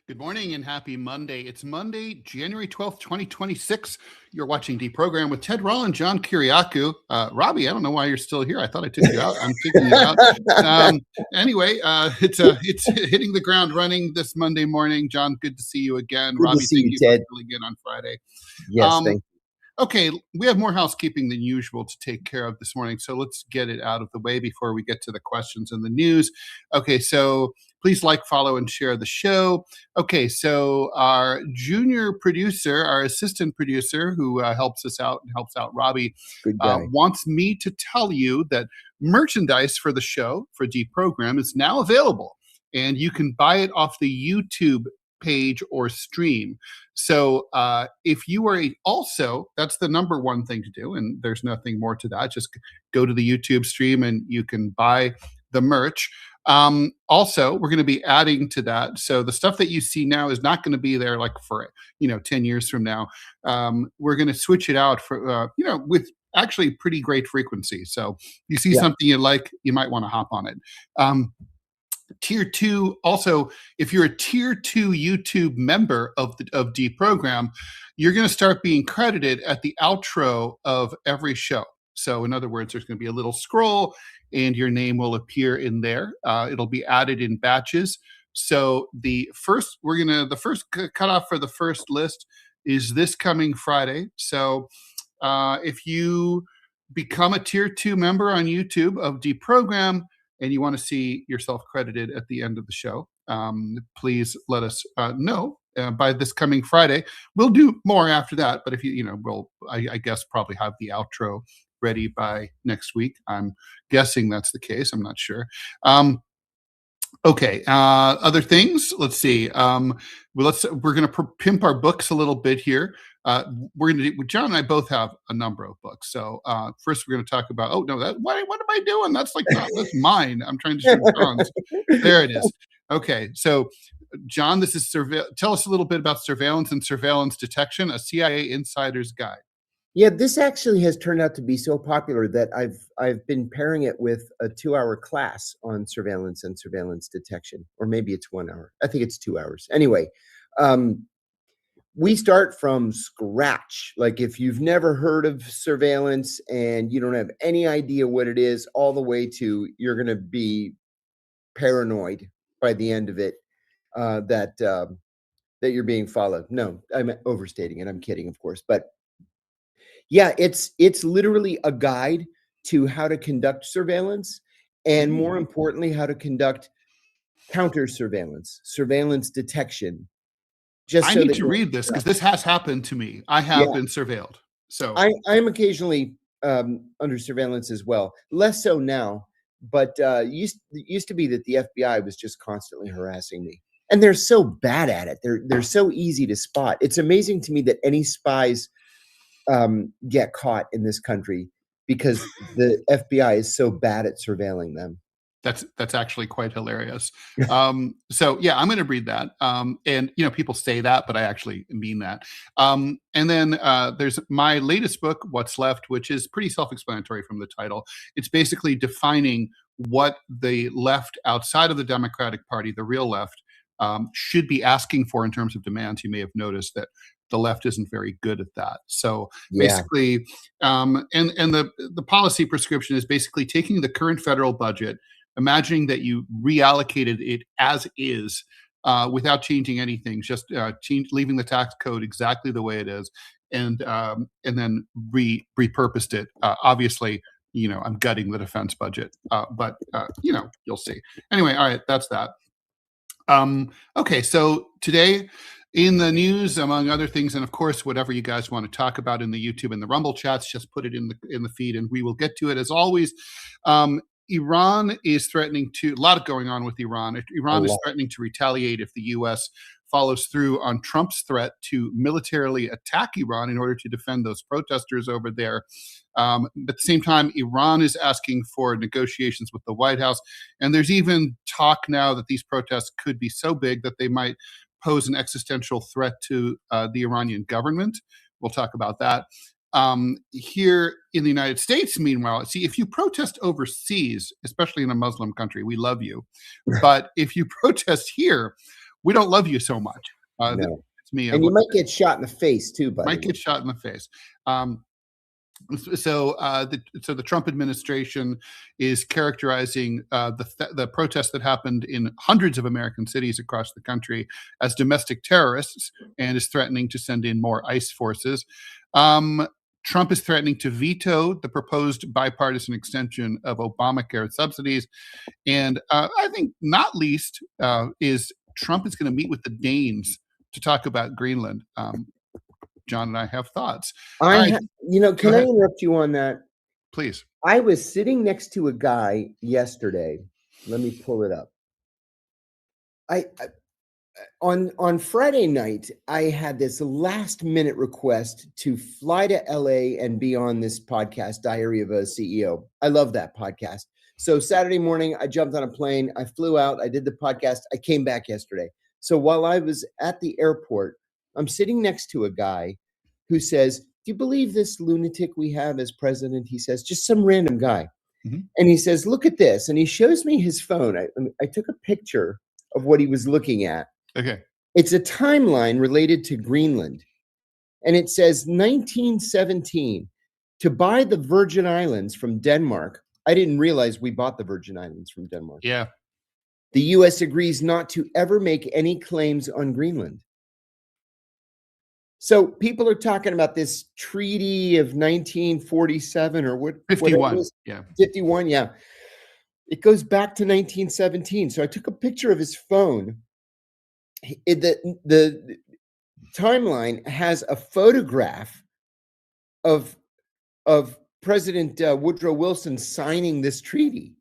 Good morning and happy Monday. It's Monday, January 12th, 2026. You're watching DeProgram with Ted Rall and John Kiriakou. Robbie, I don't know why you're still here. I thought I took you out. I'm kicking you out. Anyway, it's hitting the ground running this Monday morning. John, good to see you again. Good Robbie, to see thank you, you Ted. for filling in on Friday. Yes, thank you. Okay, we have more housekeeping than usual to take care of this morning, so let's get it out of the way before we get to the questions and the news. Okay, so please like, follow, and share the show. Okay, so our junior producer, our assistant producer who helps us out and helps out Robbie, Good guy. wants me to tell you that merchandise for the show, for DeProgram, is now available, and you can buy it off the YouTube page or stream. So if you are also, that's the number one thing to do, and there's nothing more to that. Just go to the YouTube stream and you can buy the merch. Also, we're going to be adding to that. So the stuff that you see now is not going to be there like for 10 years from now. We're going to switch it out for with actually pretty great frequency. So you see something you like, you might want to hop on it. Tier 2, also, if you're a Tier 2 YouTube member of DeProgram, you're going to start being credited at the outro of every show. So in other words, there's going to be a little scroll and your name will appear in there. It'll be added in batches. So the first cutoff for the first list is this coming Friday. So if you become a Tier 2 member on YouTube of DeProgram, and you want to see yourself credited at the end of the show, please let us know by this coming Friday. We'll do more after that, but if we'll, I guess, probably have the outro ready by next week. I'm guessing that's the case. I'm not sure. Okay. Other things. Let's see. We're going to pimp our books a little bit here. We're going to do, John and I both have a number of books. So first we're going to talk about, what am I doing? That's mine. I'm trying to show John's. There it is. Okay. So John, this is tell us a little bit about surveillance and surveillance detection, a CIA insider's guide. Yeah, this actually has turned out to be so popular that I've been pairing it with a 2-hour class on surveillance and surveillance detection, or maybe it's 1 hour. I think it's 2 hours. Anyway, we start from scratch. Like if you've never heard of surveillance and you don't have any idea what it is, all the way to you're going to be paranoid by the end of it, that you're being followed. No, I'm overstating it. I'm kidding, of course, but yeah, it's literally a guide to how to conduct surveillance, and more importantly, how to conduct counter surveillance, surveillance detection. I need to read this because this has happened to me. I have been surveilled. So I'm occasionally under surveillance as well. Less so now, but used to be that the FBI was just constantly harassing me, and they're so bad at it. They're so easy to spot. It's amazing to me that any spies get caught in this country because the FBI is so bad at surveilling them. That's actually quite hilarious. So yeah, I'm going to read that. And people say that, but I actually mean that. And then there's my latest book, What's Left, which is pretty self-explanatory from the title. It's basically defining what the left outside of the Democratic Party, the real left, should be asking for in terms of demands. You may have noticed that the left isn't very good at that. So basically, and the policy prescription is basically taking the current federal budget, imagining that you reallocated it as is without changing anything, just leaving the tax code exactly the way it is, and then repurposed it. Obviously, I'm gutting the defense budget, but you'll see. Anyway, all right, that's that. Okay, so today in the news, among other things, and of course, whatever you guys want to talk about in the YouTube and the Rumble chats, just put it in the feed, and we will get to it as always. Iran is threatening to, a lot going on with Iran. Iran is threatening to retaliate if the U.S. follows through on Trump's threat to militarily attack Iran in order to defend those protesters over there. At the same time, Iran is asking for negotiations with the White House. And there's even talk now that these protests could be so big that they might pose an existential threat to the Iranian government. We'll talk about that. Here in the United States, meanwhile, see, if you protest overseas, especially in a Muslim country, we love you. But if you protest here, we don't love you so much. No. It's me. And you might get shot in the face too, by the way. Might get shot in the face. So the Trump administration is characterizing the protests that happened in hundreds of American cities across the country as domestic terrorists, and is threatening to send in more ICE forces. Trump is threatening to veto the proposed bipartisan extension of Obamacare subsidies. And I think not least is Trump is going to meet with the Danes to talk about Greenland. John and I have thoughts. Can I interrupt you on that? Please. I was sitting next to a guy yesterday. Let me pull it up. On Friday night, I had this last minute request to fly to LA and be on this podcast, Diary of a CEO. I love that podcast. So Saturday morning, I jumped on a plane. I flew out. I did the podcast. I came back yesterday. So while I was at the airport, I'm sitting next to a guy who says, "Do you believe this lunatic we have as president?" He says, just some random guy. Mm-hmm. And he says, "Look at this." And he shows me his phone. I took a picture of what he was looking at. Okay. It's a timeline related to Greenland. And it says 1917, to buy the Virgin Islands from Denmark. I didn't realize we bought the Virgin Islands from Denmark. Yeah. The U.S. agrees not to ever make any claims on Greenland. So people are talking about this treaty of 1947 or what? 51. Yeah. 51. Yeah. It goes back to 1917. So I took a picture of his phone. The timeline has a photograph of President Woodrow Wilson signing this treaty.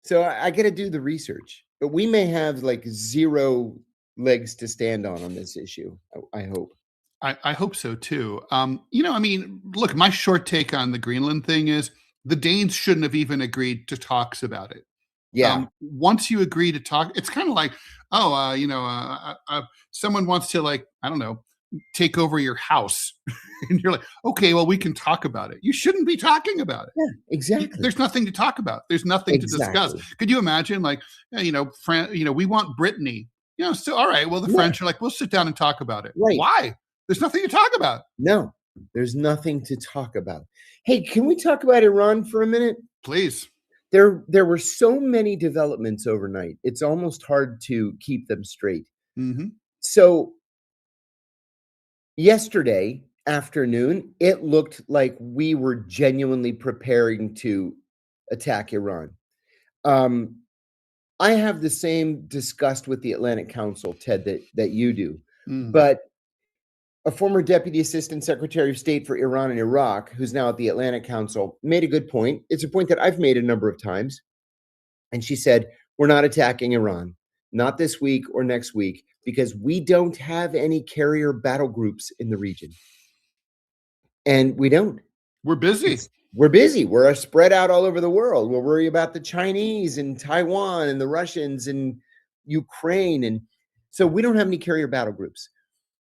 So I got to do the research, but we may have like zero legs to stand on this issue. I hope. I hope so too. Look, my short take on the Greenland thing is the Danes shouldn't have even agreed to talks about it. Yeah. Once you agree to talk, it's kind of like, someone wants to, like, I don't know, take over your house. And you're like, okay, well, we can talk about it. You shouldn't be talking about it. Yeah, exactly. There's nothing to talk about. There's nothing to discuss. Could you imagine, like, we want Brittany, so, all right, well, the French are like, we'll sit down and talk about it. Right. Why? There's nothing to talk about. No, there's nothing to talk about. Hey, can we talk about Iran for a minute? Please. There were so many developments overnight. It's almost hard to keep them straight. Mm-hmm. So yesterday afternoon, it looked like we were genuinely preparing to attack Iran. I have the same disgust with the Atlantic Council, Ted, that you do. Mm. But a former Deputy Assistant Secretary of State for Iran and Iraq, who's now at the Atlantic Council, made a good point. It's a point that I've made a number of times. And she said, we're not attacking Iran, not this week or next week, because we don't have any carrier battle groups in the region. And we don't. We're busy. We're busy. We're spread out all over the world. We'll worry about the Chinese and Taiwan and the Russians and Ukraine. And so we don't have any carrier battle groups.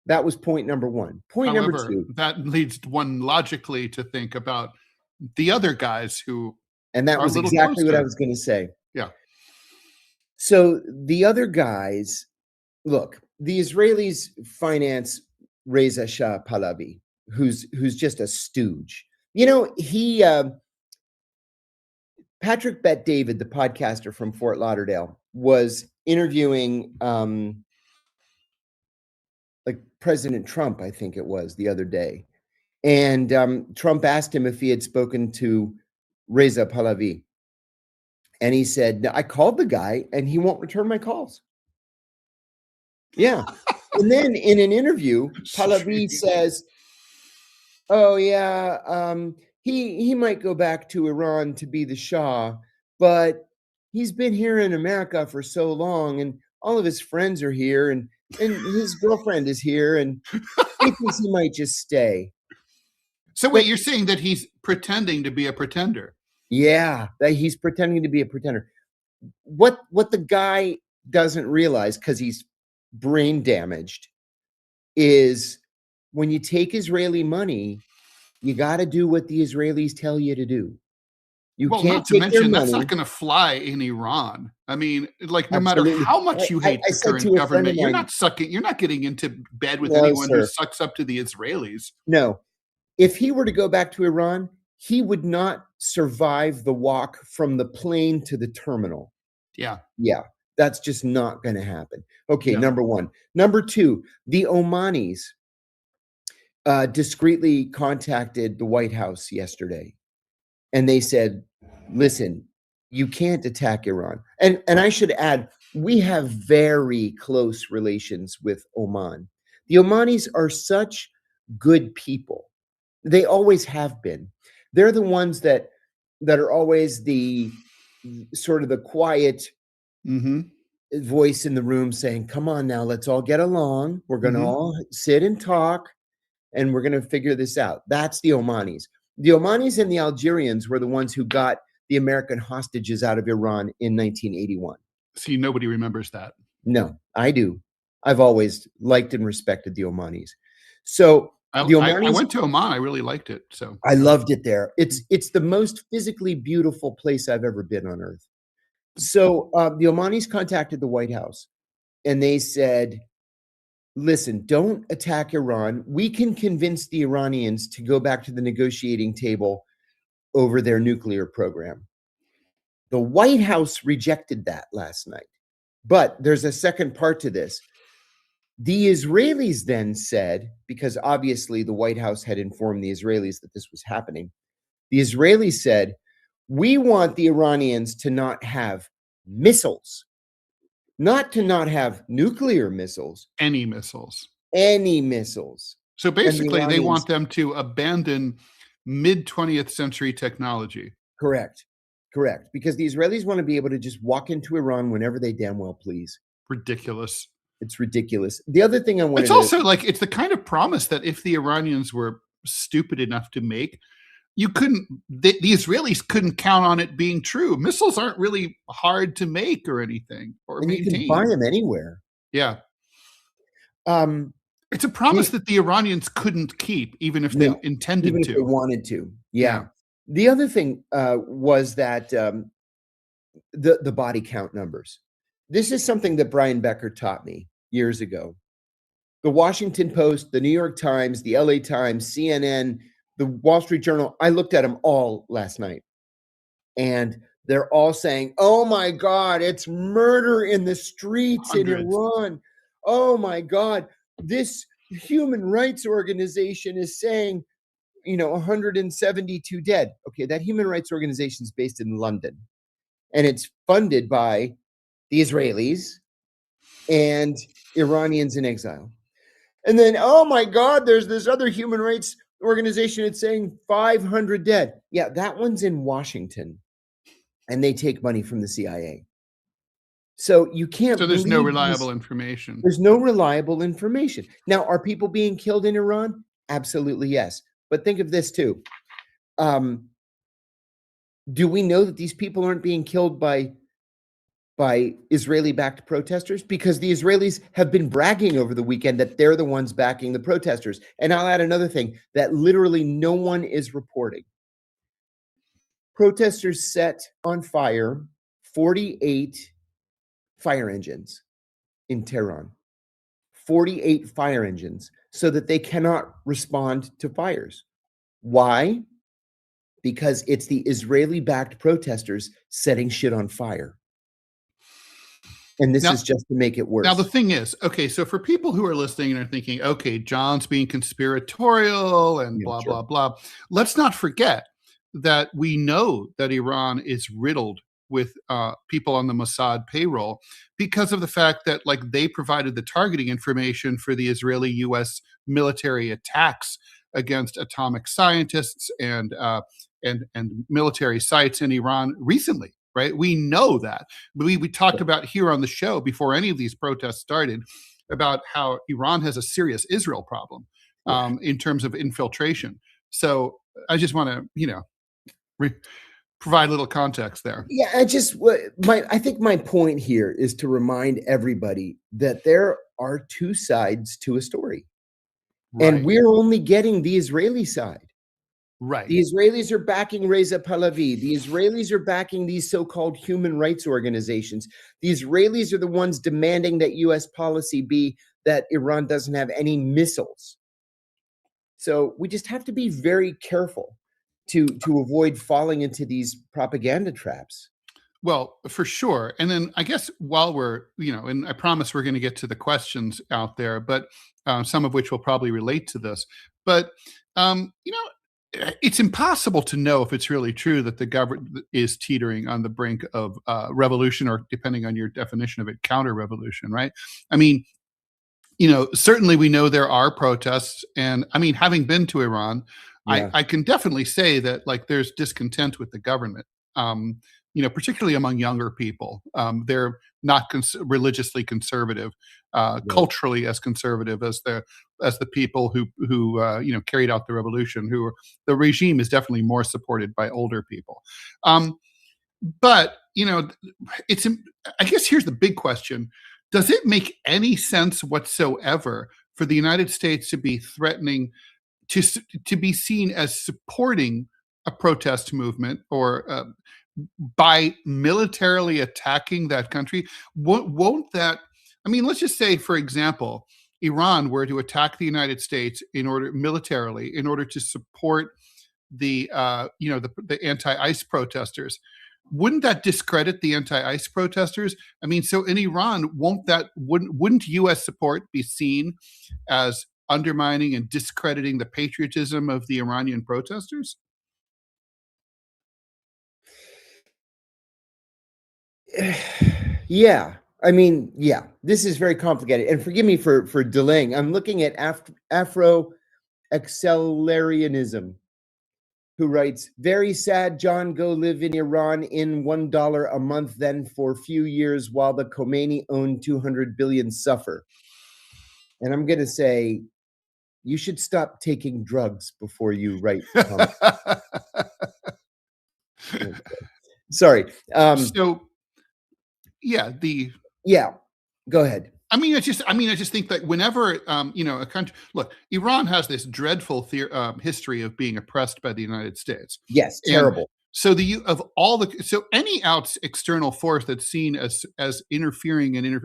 That was point number one. Point number two. That leads one logically to think about the other guys who. And that was exactly what I was going to say. Yeah. So the other guys, look, the Israelis finance Reza Shah Pahlavi, who's just a stooge. Patrick Bet-David, the podcaster from Fort Lauderdale, was interviewing like President Trump, I think it was, the other day. And Trump asked him if he had spoken to Reza Pahlavi. And he said, no, I called the guy and he won't return my calls. Yeah. And then in an interview, Pahlavi says, oh, yeah, he might go back to Iran to be the Shah, but he's been here in America for so long and all of his friends are here and his girlfriend is here and he thinks he might just stay. So wait, you're saying that he's pretending to be a pretender? Yeah, that he's pretending to be a pretender. What the guy doesn't realize, because he's brain damaged, is when you take Israeli money, you got to do what the Israelis tell you to do. You Well, can't not to take their mention that's money. not going to fly in Iran. I mean, like no matter Absolutely. how much you hate I the said current to a friend of government, mine, you're not getting into bed with no, anyone who sir. sucks up to the Israelis. No. If he were to go back to Iran, he would not survive the walk from the plane to the terminal. Yeah. Yeah, that's just not going to happen. Okay, No. number one. Number two, the Omanis discreetly contacted the White House yesterday, and they said, listen, you can't attack Iran. And I should add, we have very close relations with Oman. The Omanis are such good people. They always have been. They're the ones that are always the sort of the quiet voice in the room saying, come on now, let's all get along. We're going to all sit and talk, and we're going to figure this out. That's the Omanis. The Omanis and the Algerians were the ones who got the American hostages out of Iran in 1981. See, nobody remembers that. No, I do. I've always liked and respected the Omanis. So I went to Oman. I really liked it. So I loved it there. It's the most physically beautiful place I've ever been on earth. So the Omanis contacted the White House, and they said, listen, don't attack Iran. We can convince the Iranians to go back to the negotiating table over their nuclear program. The White House rejected that last night. But there's a second part to this. The Israelis then said, because obviously the White House had informed the Israelis that this was happening, the Israelis said, we want the Iranians to not have missiles, not to not have nuclear missiles. Any missiles. Any missiles. So basically, they want them to abandon mid-20th century technology. Correct. Correct. Because the Israelis want to be able to just walk into Iran whenever they damn well please. Ridiculous. It's ridiculous. The other thing I wanted It's also like, it's the kind of promise that if the Iranians were stupid enough to make, you couldn't, the Israelis couldn't count on it being true. Missiles aren't really hard to make or anything or and maintain. You can buy them anywhere. Yeah. It's a promise that the Iranians couldn't keep, even if they intended even to. If they wanted to. Yeah. The other thing was that the body count numbers. This is something that Brian Becker taught me years ago. The Washington Post, the New York Times, the LA Times, CNN, the Wall Street Journal, I looked at them all last night. And they're all saying, oh my God, it's murder in the streets Hundreds. In Iran. Oh my God, this human rights organization is saying, 172 dead. Okay, that human rights organization is based in London. And it's funded by the Israelis and Iranians in exile. And then, oh my God, there's this other human rights organization that's saying 500 dead. Yeah, that one's in Washington. And they take money from the CIA. So you can't. So there's no reliable information. There's no reliable information. Now, are people being killed in Iran? Absolutely, yes. But think of this too. Do we know that these people aren't being killed by Israeli-backed protesters? Because the Israelis have been bragging over the weekend that they're the ones backing the protesters. And I'll add another thing that literally no one is reporting. Protesters set on fire 48 fire engines in Tehran. 48 fire engines so that they cannot respond to fires. Why? Because it's the Israeli-backed protesters setting shit on fire. And this is just to make it worse. Now, the thing is, okay, so for people who are listening and are thinking, okay, John's being conspiratorial and blah, blah, blah, let's not forget that we know that Iran is riddled with people on the Mossad payroll because of the fact that they provided the targeting information for the Israeli-U.S. military attacks against atomic scientists and military sites in Iran recently, right? We know that. We talked about here on the show before any of these protests started about how Iran has a serious Israel problem in terms of infiltration. So I just want to, provide a little context there. Yeah, I think my point here is to remind everybody that there are two sides to a story. Right. And we're only getting the Israeli side. Right. The Israelis are backing Reza Pahlavi. The Israelis are backing these so-called human rights organizations. The Israelis are the ones demanding that U.S. policy be that Iran doesn't have any missiles. So we just have to be very careful to avoid falling into these propaganda traps. Well, for sure. And then I guess while we're, and I promise we're going to get to the questions out there, but some of which will probably relate to this. But, it's impossible to know if it's really true that the government is teetering on the brink of revolution, or depending on your definition of it, counter-revolution, right? I mean, certainly we know there are protests. And I mean, having been to Iran, Yeah. I can definitely say that like there's discontent with the government, particularly among younger people. They're not religiously conservative, culturally as conservative as the people who carried out the revolution. The regime is definitely more supported by older people. But it's I guess here's the big question. Does it make any sense whatsoever for the United States to be threatening to be seen as supporting a protest movement, or by militarily attacking that country? Won't that? I mean, let's just say, for example, Iran were to attack the United States militarily in order to support the anti-ICE protesters. Wouldn't that discredit the anti-ICE protesters? I mean, so in Iran, wouldn't U.S. support be seen as undermining and discrediting the patriotism of the Iranian protesters? Yeah. I mean, yeah, this is very complicated. And forgive me for delaying. I'm looking at Afro-Accelerationism, who writes, very sad, John, go live in Iran in $1 a month, then for few years while the Khomeini-owned 200 billion suffer. And I'm going to say, you should stop taking drugs before you write comments. Okay. Sorry. So, yeah, go ahead. I mean, I just think that whenever a country, look, Iran has this dreadful history of being oppressed by the United States. Yes, terrible. And so any external force that's seen as interfering and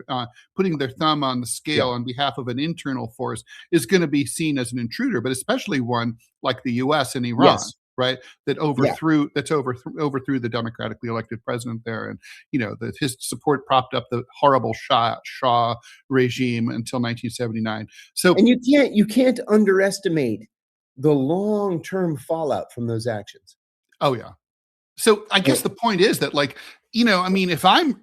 putting their thumb on the scale on behalf of an internal force is going to be seen as an intruder, but especially one like the U.S. and Iran. Yes. Right, that overthrew the democratically elected president there, and that his support propped up the horrible Shah regime until 1979. So, and you can't underestimate the long-term fallout from those actions. Oh yeah. So I guess the point is that, like, I mean, if I'm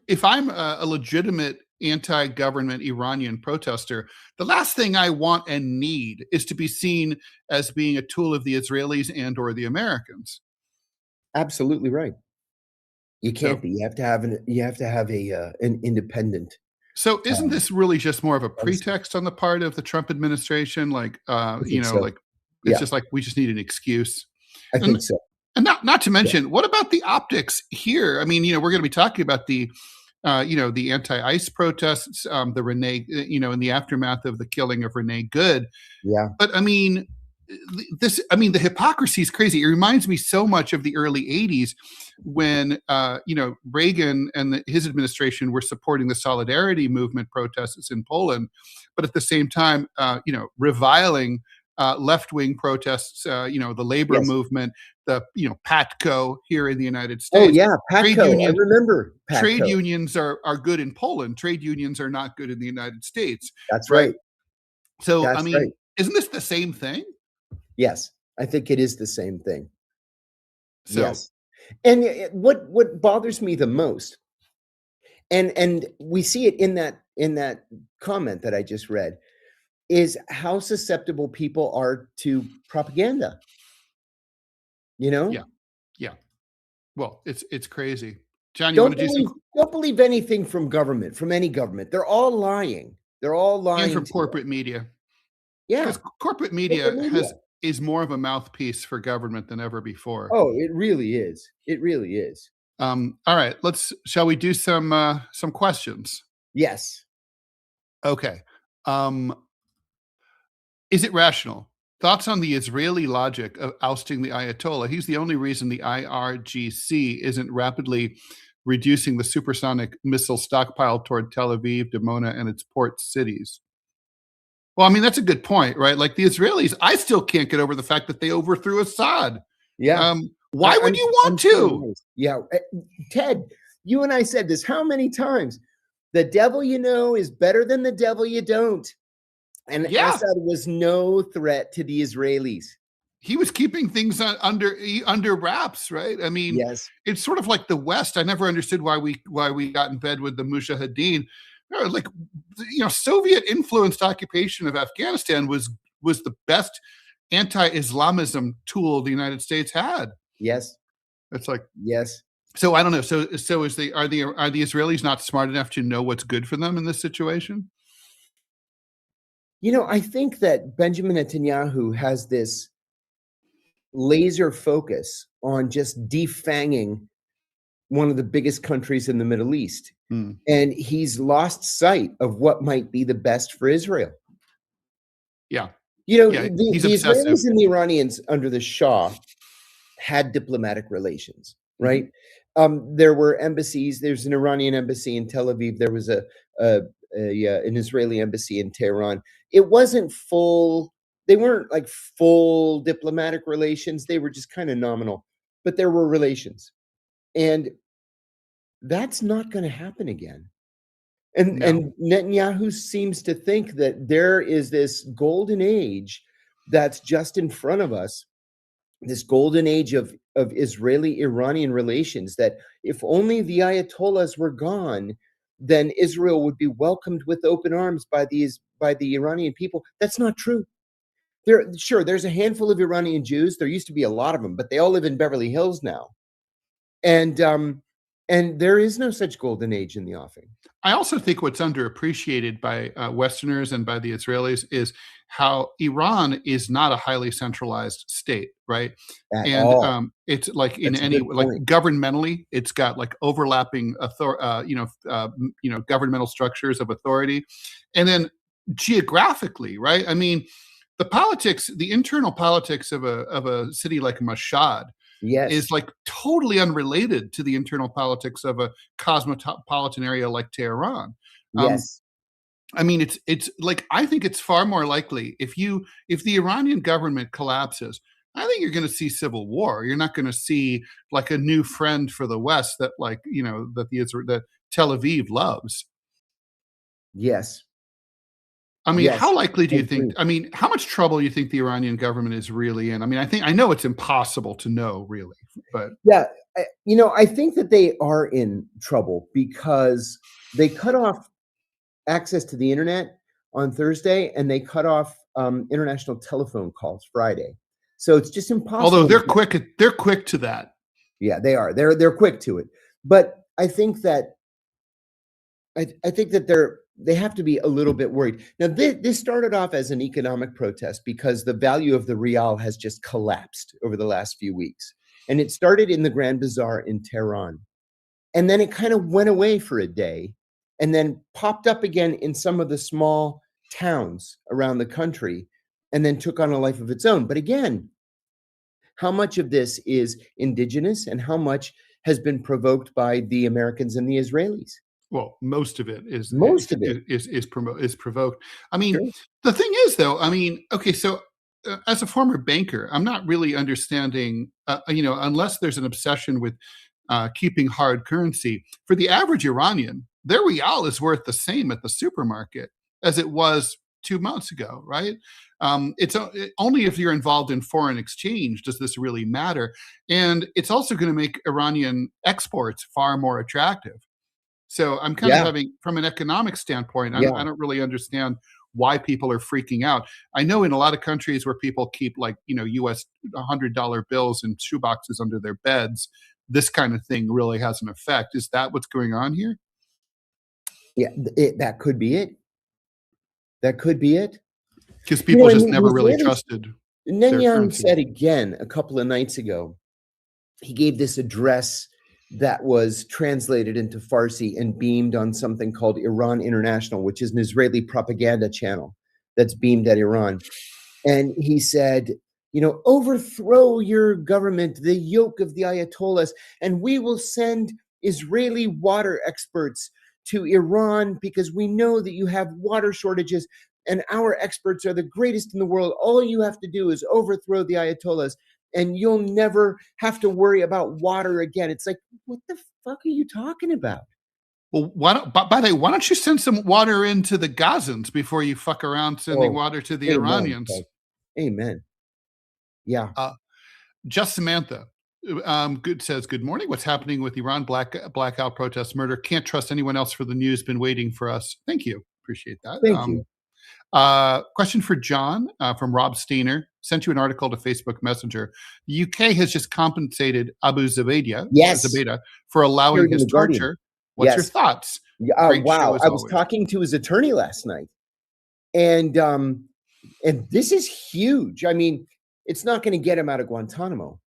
a legitimate anti-government Iranian protester, the last thing I want and need is to be seen as being a tool of the Israelis and or the Americans. Absolutely right. You can't be. You have to have an independent. So isn't this really just more of a pretext on the part of the Trump administration? Like, it's just like we just need an excuse. I think so. And not to mention, what about the optics here? I mean, we're going to be talking about the anti-ICE protests, the Renee, in the aftermath of the killing of Renee Good. Yeah. But I mean, the hypocrisy is crazy. It reminds me so much of the early 80s when, Reagan and his administration were supporting the Solidarity movement protests in Poland, but at the same time, reviling left-wing protests, the labor movement, the PATCO here in the United States. Oh yeah, PATCO. I remember PATCO. Trade unions are good in Poland. Trade unions are not good in the United States. That's right. So isn't this the same thing? Yes, I think it is the same thing. So, yes, and what bothers me the most, and we see it in that comment that I just read, is how susceptible people are to propaganda. Yeah. Well, it's crazy. John, don't believe anything from any government. They're all lying. And from corporate media. Yeah, because corporate media is more of a mouthpiece for government than ever before. Oh, it really is. It really is. All right, shall we do some questions? Yes. Okay. Is it rational Thoughts on the Israeli logic of ousting the Ayatollah? He's the only reason the IRGC isn't rapidly reducing the supersonic missile stockpile toward Tel Aviv, Dimona, and its port cities. Well, I mean, that's a good point, right? Like the Israelis, I still can't get over the fact that they overthrew Assad. Yeah. Why would you want to? Yeah. Ted, you and I said this how many times? The devil you know is better than the devil you don't. And Assad was no threat to the Israelis. He was keeping things under wraps, right? I mean, it's sort of like the West. I never understood why we got in bed with the Mujahideen. Like, Soviet influenced occupation of Afghanistan was the best anti-Islamism tool the United States had. Yes. It's like, yes. So I don't know. So are the Israelis not smart enough to know what's good for them in this situation? I think that Benjamin Netanyahu has this laser focus on just defanging one of the biggest countries in the Middle East. And he's lost sight of what might be the best for Israel. Yeah. The Israelis and the Iranians under the Shah had diplomatic relations, right? There were embassies. There's an Iranian embassy in Tel Aviv. There was an Israeli embassy in Tehran. It wasn't full. They weren't like full diplomatic relations. They were just kind of nominal, but there were relations. And that's not going to happen again. And Netanyahu seems to think that there is this golden age that's just in front of us, this golden age of Israeli-Iranian relations, that if only the Ayatollahs were gone, then Israel would be welcomed with open arms by the Iranian people. That's not true. There's a handful of Iranian Jews. There used to be a lot of them, but they all live in Beverly Hills now. And there is no such golden age in the offing. I also think what's underappreciated by Westerners and by the Israelis is how Iran is not a highly centralized state, right? It's like governmentally, it's got like overlapping governmental structures of authority, and then geographically, right? I mean, the internal politics of a city like Mashhad is like totally unrelated to the internal politics of a cosmopolitan area like Tehran. I mean, it's like, I think it's far more likely if the Iranian government collapses, I think you're going to see civil war. You're not going to see like a new friend for the West that that Tel Aviv loves. Yes. I mean, how likely do you think, how much trouble do you think the Iranian government is really in? I mean, I know it's impossible to know really, but. Yeah, I think that they are in trouble because they cut off access to the internet on Thursday and they cut off international telephone calls Friday. So it's just impossible. Although they're quick to that. Yeah, they are. They're quick to it. But I think that they have to be a little bit worried. Now, this started off as an economic protest because the value of the rial has just collapsed over the last few weeks. And it started in the Grand Bazaar in Tehran. And then it kind of went away for a day and then popped up again in some of the small towns around the country and then took on a life of its own. But again, how much of this is indigenous and how much has been provoked by the Americans and the Israelis? Well, most of it is provoked. I mean, The thing is, though, I mean, okay, so as a former banker, I'm not really understanding, unless there's an obsession with keeping hard currency. For the average Iranian, their rial is worth the same at the supermarket as it was 2 months ago, right? It's only if you're involved in foreign exchange does this really matter. And it's also going to make Iranian exports far more attractive. So I'm kind of having, from an economic standpoint, I don't really understand why people are freaking out. I know in a lot of countries where people keep US $100 bills in shoeboxes under their beds, this kind of thing really has an effect. Is that what's going on here? Yeah, that could be it. That could be it. Because people just never really trusted. Netanyahu said again a couple of nights ago, he gave this address that was translated into Farsi and beamed on something called Iran International, which is an Israeli propaganda channel that's beamed at Iran. And he said, overthrow your government, the yoke of the Ayatollahs, and we will send Israeli water experts to Iran because we know that you have water shortages and our experts are the greatest in the world. All you have to do is overthrow the Ayatollahs and you'll never have to worry about water again. It's like, what the fuck are you talking about? Well, by the way, why don't you send some water into the Gazans before you fuck around sending water to the Iranians? Amen. Yeah. Just Samantha says, good morning. What's happening with Iran blackout protests, murder? Can't trust anyone else for the news. Been waiting for us. Thank you. Appreciate that. Thank you. Question for John from Rob Steiner. Sent you an article to Facebook Messenger. The UK has just compensated Abu Zubaydah for allowing his torture. What's your thoughts? Wow. I was talking to his attorney last night. And this is huge. I mean, it's not going to get him out of Guantanamo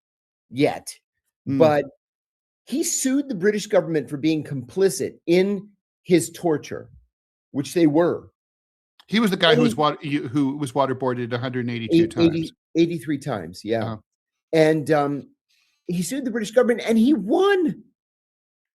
yet, but he sued the British government for being complicit in his torture, which they were. He was the guy who was waterboarded 182 times. 83 times, yeah. And he sued the British government and he won.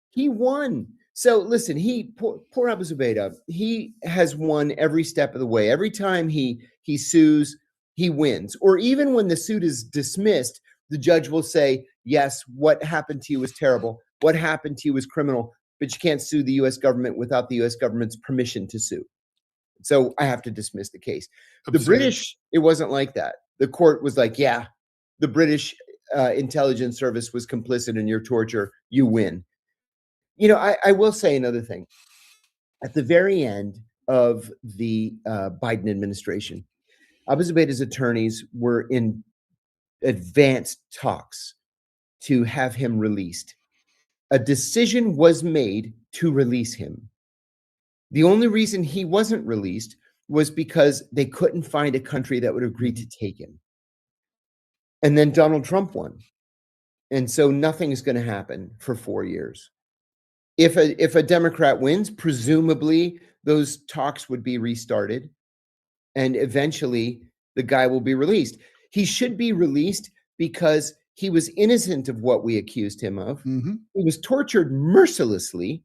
He won. So listen, poor Abu Zubaydah, he has won every step of the way. Every time he sues, he wins. Or even when the suit is dismissed, the judge will say, yes, what happened to you was terrible. What happened to you was criminal, but you can't sue the U.S. government without the U.S. government's permission to sue. So I have to dismiss the case. The British, it wasn't like that. The court was like, yeah, the British intelligence service was complicit in your torture. You win. I will say another thing. At the very end of the Biden administration, Abu Zubaydah's attorneys were in advanced talks to have him released. A decision was made to release him. The only reason he wasn't released was because they couldn't find a country that would agree to take him. And then Donald Trump won. And so nothing is going to happen for 4 years. If a Democrat wins, presumably those talks would be restarted and eventually the guy will be released. He should be released because he was innocent of what we accused him of. He was tortured mercilessly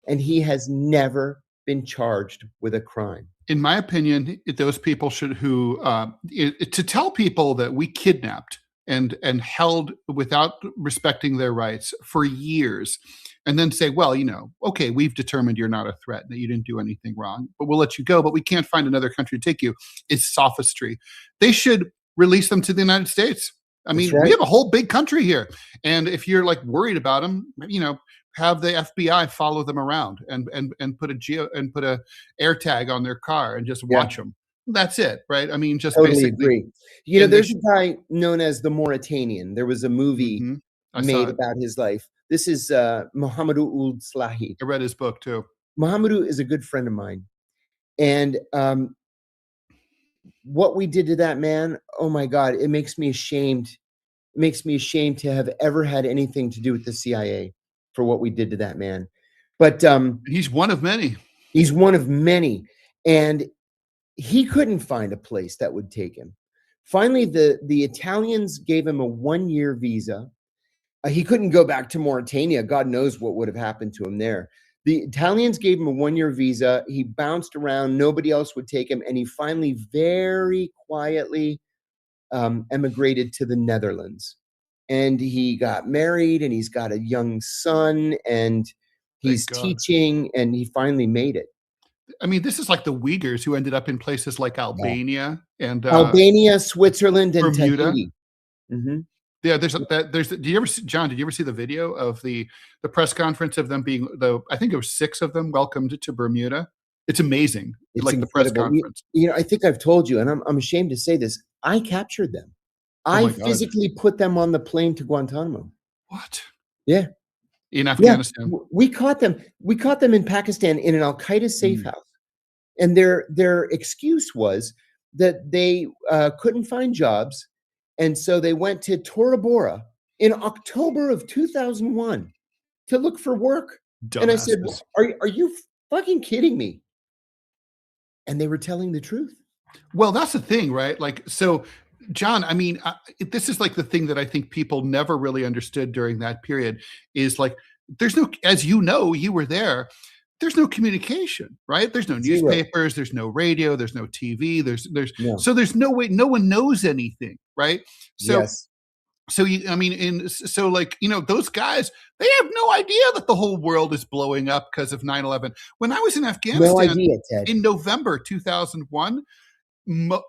and he has never been charged with a crime. In my opinion, those people should to tell people that we kidnapped and held without respecting their rights for years, and then say, well, okay, we've determined you're not a threat, that you didn't do anything wrong, but we'll let you go, but we can't find another country to take you, is sophistry. They should release them to the United States. I mean, we have a whole big country here. And if you're worried about them, have the FBI follow them around and put a air tag on their car and just watch them. That's it, right? I mean, just totally basically agree. There's a guy known as the Mauritanian. There was a movie made about his life. This is Mohamedou Ould Slahi. I read his book too. Mohamedou is a good friend of mine. And what we did to that man, oh my God, it makes me ashamed. It makes me ashamed to have ever had anything to do with the CIA for what we did to that man. But he's one of many. He's one of many. And he couldn't find a place that would take him. Finally, the Italians gave him a 1-year visa. He couldn't go back to Mauritania. God knows what would have happened to him there. The Italians gave him a 1-year visa. He bounced around. Nobody else would take him. And he finally very quietly emigrated to the Netherlands. And he got married and he's got a young son and he's teaching and he finally made it. I mean, this is like the Uyghurs who ended up in places like Albania and Switzerland, and Bermuda. Tahiti. Yeah, there's. Did you ever see the video of the press conference of them being I think it was 6 of them welcomed to Bermuda? It's amazing. It's like incredible. The press conference. I think I've told you, and I'm ashamed to say this. I captured them. I physically put them on the plane to Guantanamo. What? Yeah. In Afghanistan. Yeah. We caught them. We caught them in Pakistan in an Al-Qaeda safe house. And their excuse was that they couldn't find jobs. And so they went to Tora Bora in October of 2001 to look for work. Dumbasses. And I said, are you fucking kidding me? And they were telling the truth. Well, that's the thing, right? Like, so, John, I mean, this is like the thing that I think people never really understood during that period is like, there's no, as you know, you were there. There's no communication, right? There's no Zero. newspapers, there's no radio, there's no TV, No. so there's no way, no one knows anything, right? So, Yes. so you, I mean, so like, those guys, they have no idea that the whole world is blowing up because of 9/11. When I was in No Afghanistan idea, Ted. in November 2001,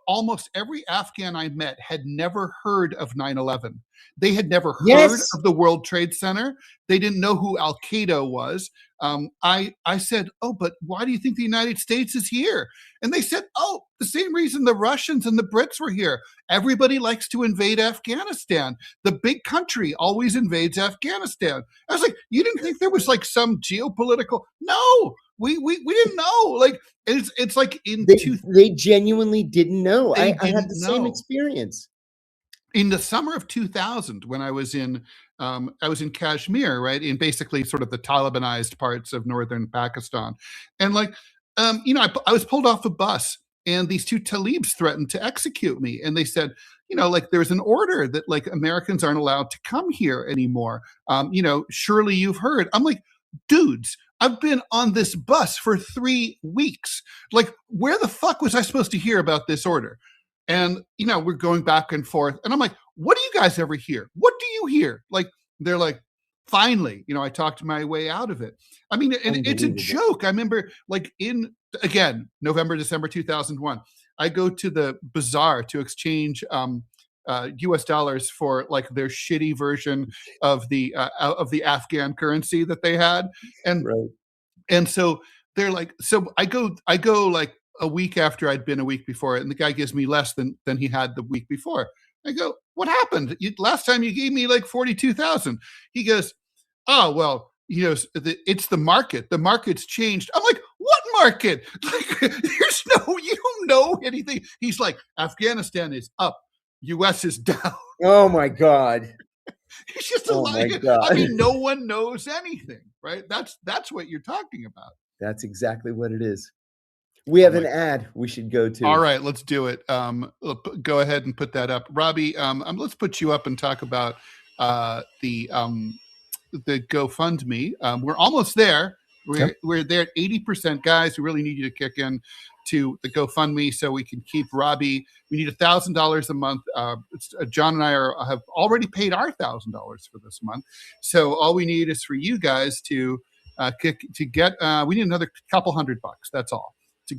almost every Afghan I met had never heard of 9/11. They had never heard Yes. of the World Trade Center. They didn't know who Al Qaeda was. I said, "Oh, but why do you think the United States is here?" And they said, "Oh, the same reason the Russians and the Brits were here. Everybody likes to invade Afghanistan. The big country always invades Afghanistan." I was like, "You didn't think there was like some geopolitical?" No, we didn't know. Like, it's like they genuinely didn't know. I had the same know. experience. In the summer of 2000, when I was in Kashmir, right, in basically sort of the Talibanized parts of northern Pakistan, and like, I was pulled off a bus, and these two Talibs threatened to execute me, and they said, like there's an order that like Americans aren't allowed to come here anymore. Surely you've heard. I'm like, dudes, I've been on this bus for 3 weeks. Like, where the fuck was I supposed to hear about this order? And, we're going back and forth. And I'm like, what do you guys ever hear? What do you hear? Like, they're like, finally, I talked my way out of it. I mean, and it's a joke. I remember like again, November, December 2001, I go to the bazaar to exchange US dollars for like their shitty version of the Afghan currency that they had. And, Right. and so they're like, so I go like a week after I'd been a week before, and the guy gives me less than he had the week before. I go, what happened? Last time you gave me like 42,000. He goes, oh, well, it's the market. The market's changed. I'm like, what market? Like, you don't know anything. He's like, Afghanistan is up. US is down. Oh my God. He's just a liar. I mean, no one knows anything, right? That's what you're talking about. That's exactly what it is. We have an ad we should go to. All right, let's do it. Go ahead and put that up, Robbie. Let's put you up and talk about the GoFundMe. We're almost there. We're there at 80%, guys. We really need you to kick in to the GoFundMe so we can keep Robbie. We need $1,000 a month. John and I have already paid our $1,000 for this month. So all we need is for you guys to get. We need another couple $100. That's all.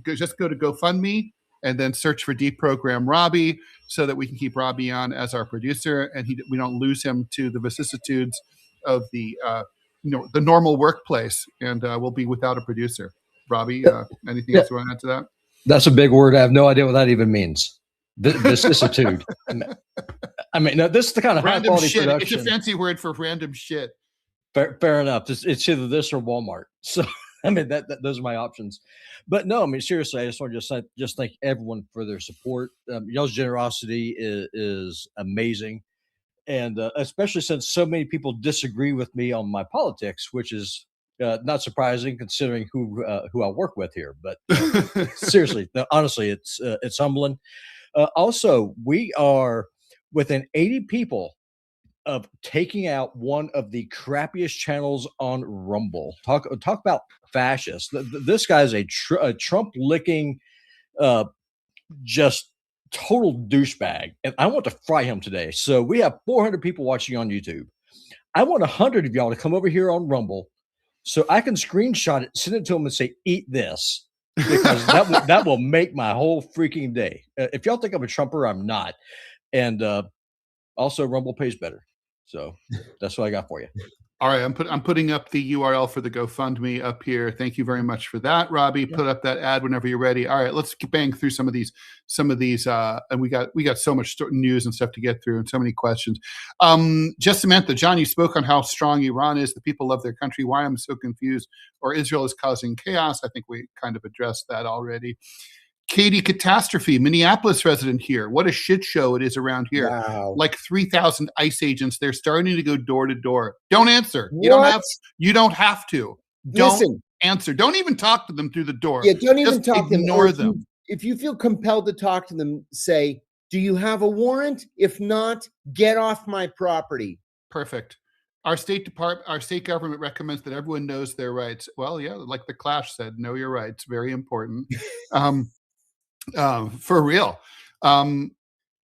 Just go to GoFundMe and then search for DeProgram Robbie so that we can keep Robbie on as our producer, and we don't lose him to the vicissitudes of the normal workplace, and we'll be without a producer. Robbie, anything else you want to add to that? That's a big word. I have no idea what that even means. Vicissitude. I mean, no, this is the kind of high quality shit. production. It's a fancy word for random shit. Fair enough. It's either this or Walmart. So I mean, those are my options. But no, I mean, seriously, I just want to just thank everyone for their support. Y'all's generosity is amazing. And especially since so many people disagree with me on my politics, which is not surprising considering who I work with here. But seriously, no, honestly, it's humbling. Also, we are within 80 people of taking out one of the crappiest channels on Rumble. Talk about fascist. This guy's a Trump licking, just total douchebag, and I want to fry him today. So we have 400 people watching on YouTube. I want 100 of y'all to come over here on Rumble so I can screenshot it, send it to him, and say, "Eat this," because that will make my whole freaking day. If y'all think I'm a Trumper, I'm not. And also, Rumble pays better. So that's what I got for you. All right, I'm putting up the URL for the GoFundMe up here. Thank you very much for that, Robbie. Put up that ad whenever you're ready. All right, let's bang through some of these, and we got so much news and stuff to get through, and so many questions. Just Samantha, John, you spoke on how strong Iran is. The people love their country. Why I'm so confused, or Israel is causing chaos. I think we kind of addressed that already. Katie Catastrophe, Minneapolis resident here. What a shit show it is around here. Wow. Like 3,000 ICE agents. They're starting to go door to door. Don't answer. You don't have to. Don't answer. Don't even talk to them through the door. Yeah, don't even Just talk to them. Ignore them. if you feel compelled to talk to them, say, do you have a warrant? If not, get off my property. Perfect. Our state government recommends that everyone knows their rights. Well, yeah, like the Clash said, know your rights. Very important. For real.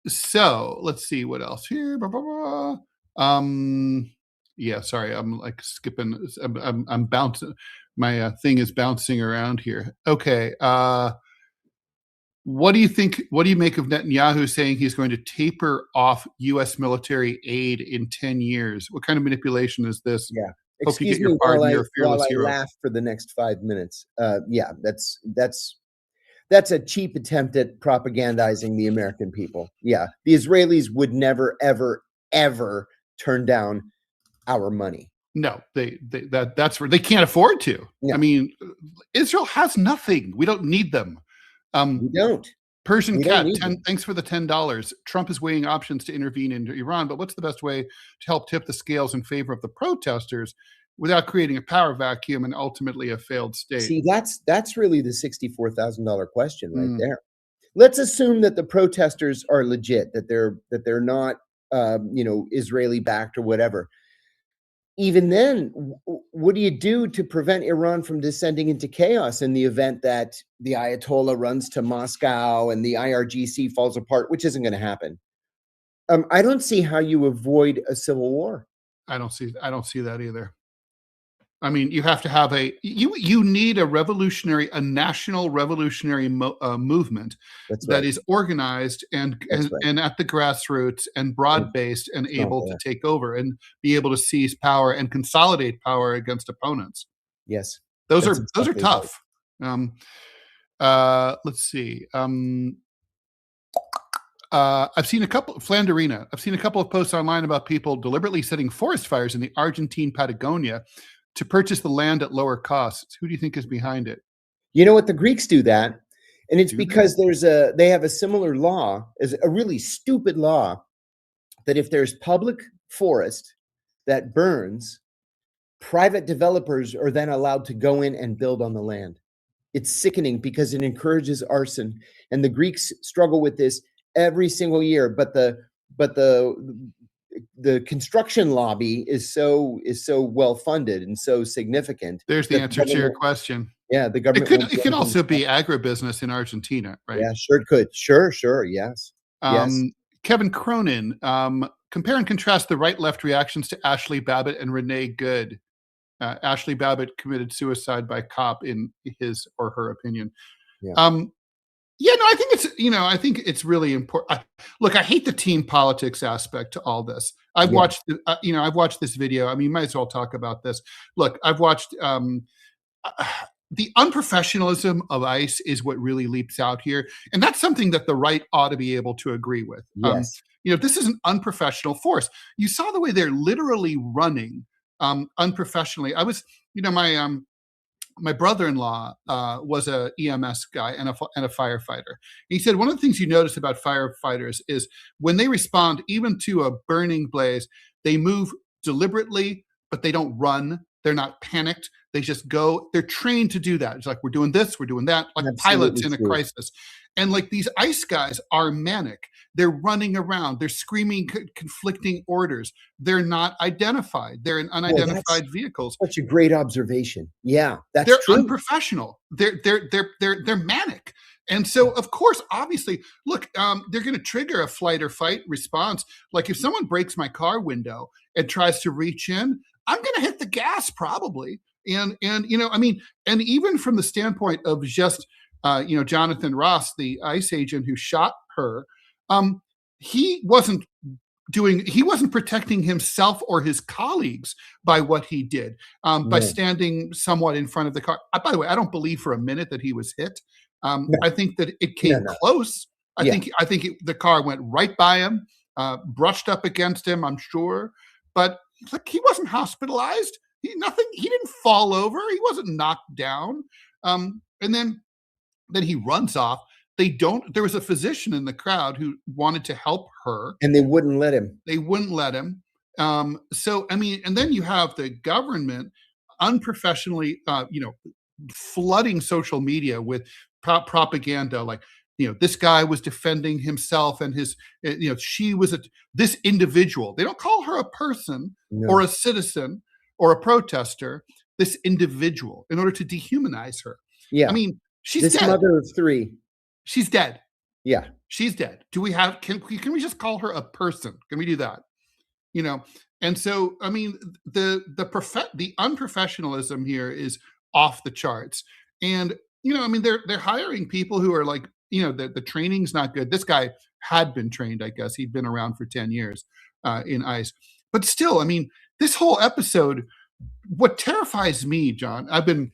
So let's see what else here. Blah, blah, blah. Yeah, sorry, I'm like skipping. I'm bouncing. My thing is bouncing around here. Okay. What do you think? What do you make of Netanyahu saying he's going to taper off U.S. military aid in 10 years? What kind of manipulation is this? Yeah. Hope you Excuse get your me pardon. You're a fearless while I hero. laugh for the next 5 minutes. Yeah, that's a cheap attempt at propagandizing the American people. Yeah, the Israelis would never, ever, ever turn down our money. No, that's where they can't afford to. Yeah. I mean, Israel has nothing. We don't need them. We don't. Persian We Cat, don't need them. thanks for the $10. Trump is weighing options to intervene in Iran, but what's the best way to help tip the scales in favor of the protesters without creating a power vacuum and ultimately a failed state? See, that's really the $64,000 question right there. Let's assume that the protesters are legit, that they're not, Israeli backed or whatever. Even then, what do you do to prevent Iran from descending into chaos in the event that the Ayatollah runs to Moscow and the IRGC falls apart, which isn't going to happen? I don't see how you avoid a civil war. I don't see that either. I mean, you have to have you need a national revolutionary movement that is organized and at the grassroots and broad-based and able to take over and be able to seize power and consolidate power against opponents. Yes. Those are tough. Let's see. I've seen a couple of posts online about people deliberately setting forest fires in the Argentine Patagonia to purchase the land at lower costs. Who do you think is behind it? You know what? The Greeks do that. And it's because they have a similar law, is a really stupid law, that if there's public forest that burns, private developers are then allowed to go in and build on the land. It's sickening because it encourages arson. And the Greeks struggle with this every single year. But the construction lobby is so well funded and so significant. There's the answer to your question. Yeah, the government. It could also be agribusiness in Argentina, right? Yeah, sure it could. Sure. Yes. Yes. Kevin Cronin, compare and contrast the right-left reactions to Ashley Babbitt and Renee Good. Ashley Babbitt committed suicide by cop in his or her opinion. Yeah. Yeah, no, I think it's really important. Look, I hate the team politics aspect to all this. I've watched this video. I mean, you might as well talk about this. Look, I've watched the unprofessionalism of ICE is what really leaps out here, and that's something that the right ought to be able to agree with. Yes. This is an unprofessional force. You saw the way they're literally running unprofessionally. I was, my brother-in-law was a EMS guy and a firefighter. He said one of the things you notice about firefighters is when they respond even to a burning blaze, they move deliberately, but they don't run. They're not panicked. They just go. They're trained to do that. It's like, we're doing this, we're doing that, like pilots in a crisis. And like these ICE guys are manic. They're running around. They're screaming conflicting orders. They're not identified. They're in unidentified vehicles. Such a great observation. Yeah, that's they're true. Unprofessional. They're manic. And so, of course, obviously, look, they're going to trigger a flight or fight response. Like if someone breaks my car window and tries to reach in, I'm going to hit the gas probably. And even from the standpoint of just Jonathan Ross, the ICE agent who shot her, he wasn't protecting himself or his colleagues by what he did, by standing somewhat in front of the car. By the way, I don't believe for a minute that he was hit. I think that it came close. I think the car went right by him, brushed up against him, I'm sure, but he wasn't hospitalized. He didn't fall over. He wasn't knocked down. And then he runs off. There was a physician in the crowd who wanted to help her. And they wouldn't let him. So, I mean, and then you have the government unprofessionally, flooding social media with propaganda, like, this guy was defending himself and his, she was this individual. They don't call her a person or No. a citizen or a protester, this individual, in order to dehumanize her. Yeah. I mean, she's This dead. mother of three. She's dead. Yeah. She's dead. Can we just call her a person? Can we do that? And so, I mean, the unprofessionalism here is off the charts. And, I mean, they're hiring people who are like, the training's not good. This guy had been trained, I guess. He'd been around for 10 years in ICE. But still, I mean, this whole episode, what terrifies me, John, I've been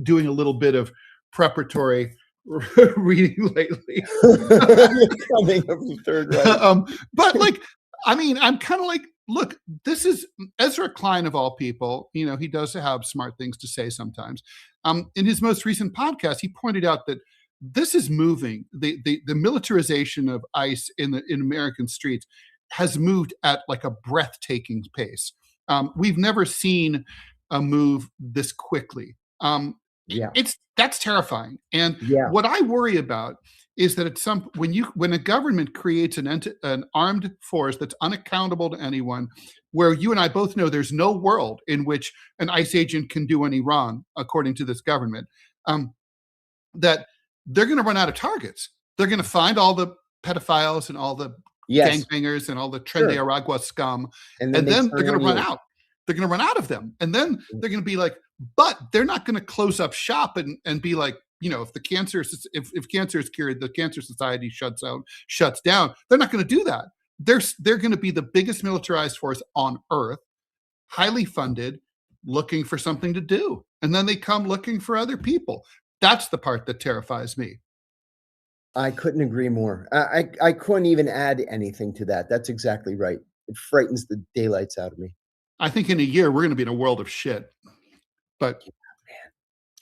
doing a little bit of preparatory reading lately. Coming of the Third Reich. But like, I mean, I'm kind of like, look, this is Ezra Klein of all people. He does have smart things to say sometimes. In his most recent podcast, he pointed out that this is moving. The militarization of ICE in American streets has moved at like a breathtaking pace. We've never seen a move this quickly. That's terrifying. And what I worry about is that when a government creates an armed force that's unaccountable to anyone, where you and I both know there's no world in which an ICE agent can do any wrong, according to this government, that they're going to run out of targets. They're going to find all the pedophiles and all the gangbangers and all the Tren de Aragua scum, and then they're going to run out. They're going to run out of them, and then they're going to be like, but they're not going to close up shop and be like, if cancer is cured, the Cancer Society shuts down. They're not going to do that. They're going to be the biggest militarized force on earth, highly funded, looking for something to do, and then they come looking for other people. That's the part that terrifies me. I couldn't agree more. I couldn't even add anything to that. That's exactly right. It frightens the daylights out of me. I think in a year we're going to be in a world of shit. But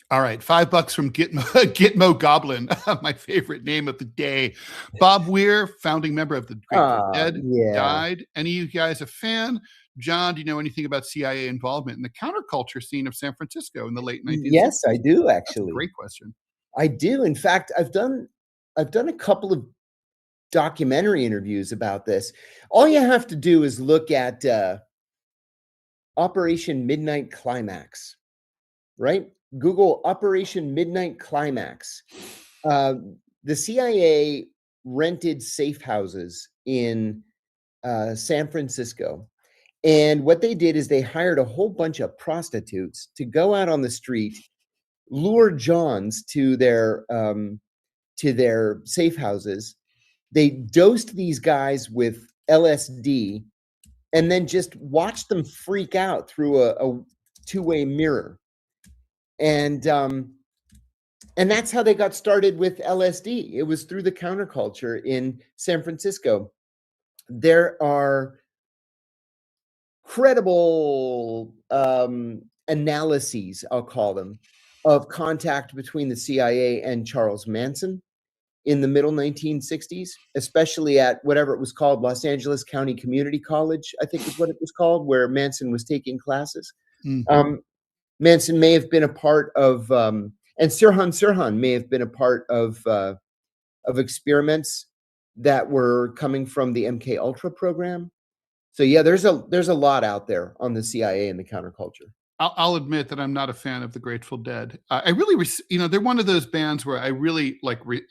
all right, $5 from Gitmo Goblin, my favorite name of the day. Bob Weir, founding member of the Grateful Dead, died. Any of you guys a fan? John, do you know anything about CIA involvement in the counterculture scene of San Francisco in the late 19th? Yes, I do, actually. That's a great question. I do. In fact, I've done a couple of documentary interviews about this. All you have to do is look at Operation Midnight Climax, right? Google Operation Midnight Climax. The CIA rented safe houses in San Francisco. And what they did is they hired a whole bunch of prostitutes to go out on the street, lure Johns to their safe houses. They dosed these guys with LSD and then just watched them freak out through a two-way mirror. And that's how they got started with LSD. It was through the counterculture in San Francisco. There are credible analyses, I'll call them, of contact between the CIA and Charles Manson in the middle 1960s, especially at whatever it was called, Los Angeles County Community College, I think is what it was called, where Manson was taking classes. Mm-hmm. Manson may have been a part of, and Sirhan may have been a part of experiments that were coming from the MK Ultra program. So yeah, there's a lot out there on the CIA and the counterculture. I'll admit that I'm not a fan of the Grateful Dead. I really, they're one of those bands where I really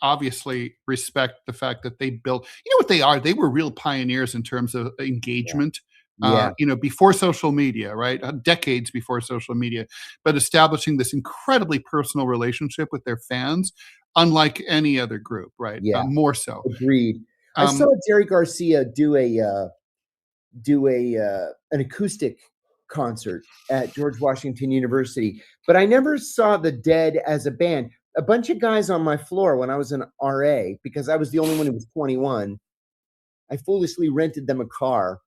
obviously respect the fact that they built, what they are. They were real pioneers in terms of engagement. Yeah. Before social media, right? Decades before social media, but establishing this incredibly personal relationship with their fans, unlike any other group, right? Yeah, more so. Agreed. I saw Jerry Garcia do an acoustic concert at George Washington University, but I never saw the Dead as a band. A bunch of guys on my floor when I was an RA, because I was the only one who was 21, I foolishly rented them a car,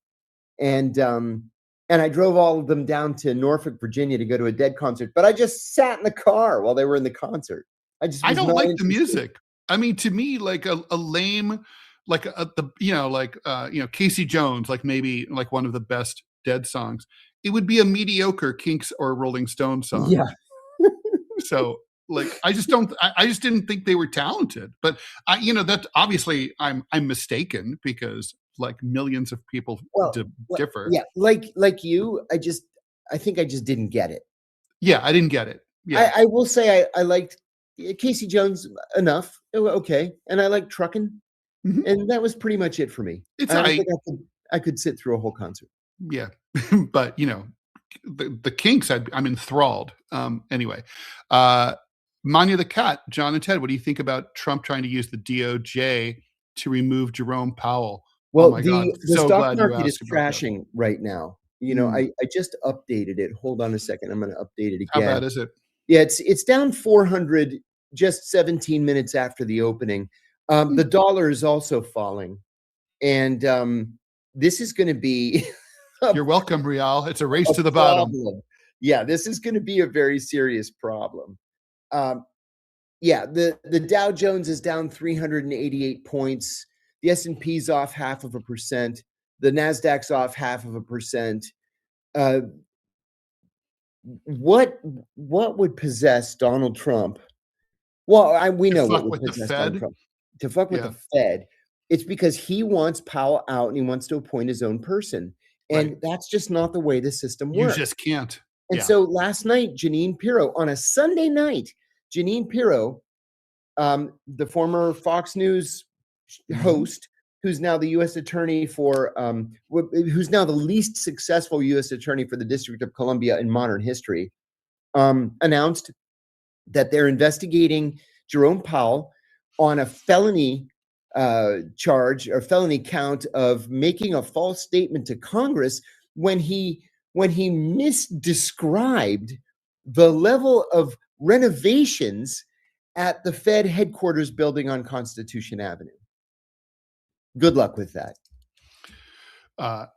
and I drove all of them down to Norfolk, Virginia to go to a Dead concert, but I just sat in the car while they were in the concert. I don't like the music. I mean, to me, like a lame, like Casey Jones, like maybe like one of the best Dead songs. It would be a mediocre Kinks or Rolling Stones song. Yeah. So Like, I just didn't think they were talented. But that obviously I'm mistaken, because like millions of people differ. Yeah, like you, I think I just didn't get it. Yeah, I didn't get it. Yeah, I will say I liked Casey Jones enough. Okay, and I liked Truckin', and that was pretty much it for me. It's I don't think I could sit through a whole concert. Yeah, but the Kinks, I'm enthralled. Anyway, Manya the Cat, John and Ted, what do you think about Trump trying to use the DOJ to remove Jerome Powell? Well, oh my God, the so stock glad you market is asked about that. crashing right now. I just updated it. Hold on a second. I'm going to update it again. How bad is it? Yeah, it's down 400 just 17 minutes after the opening. The dollar is also falling, and this is going to be. You're welcome, Rial. It's a race to the bottom. Yeah, this is going to be a very serious problem. Yeah, the Dow Jones is down 388 points. The S&P's off 0.5%. The Nasdaq's off 0.5%. What would possess Donald Trump? Well, we know what would possess Donald Trump. To fuck with the Fed. It's because he wants Powell out and he wants to appoint his own person. And that's just not the way the system works. You just can't. And so last night, Jeanine Pirro, on a Sunday night, Jeanine Pirro, the former Fox News host, who's now the U.S. attorney for, who's now the least successful U.S. attorney for the District of Columbia in modern history, announced that they're investigating Jerome Powell on a felony charge or felony count of making a false statement to Congress when he misdescribed the level of renovations at the Fed headquarters building on Constitution Avenue. Good luck with that.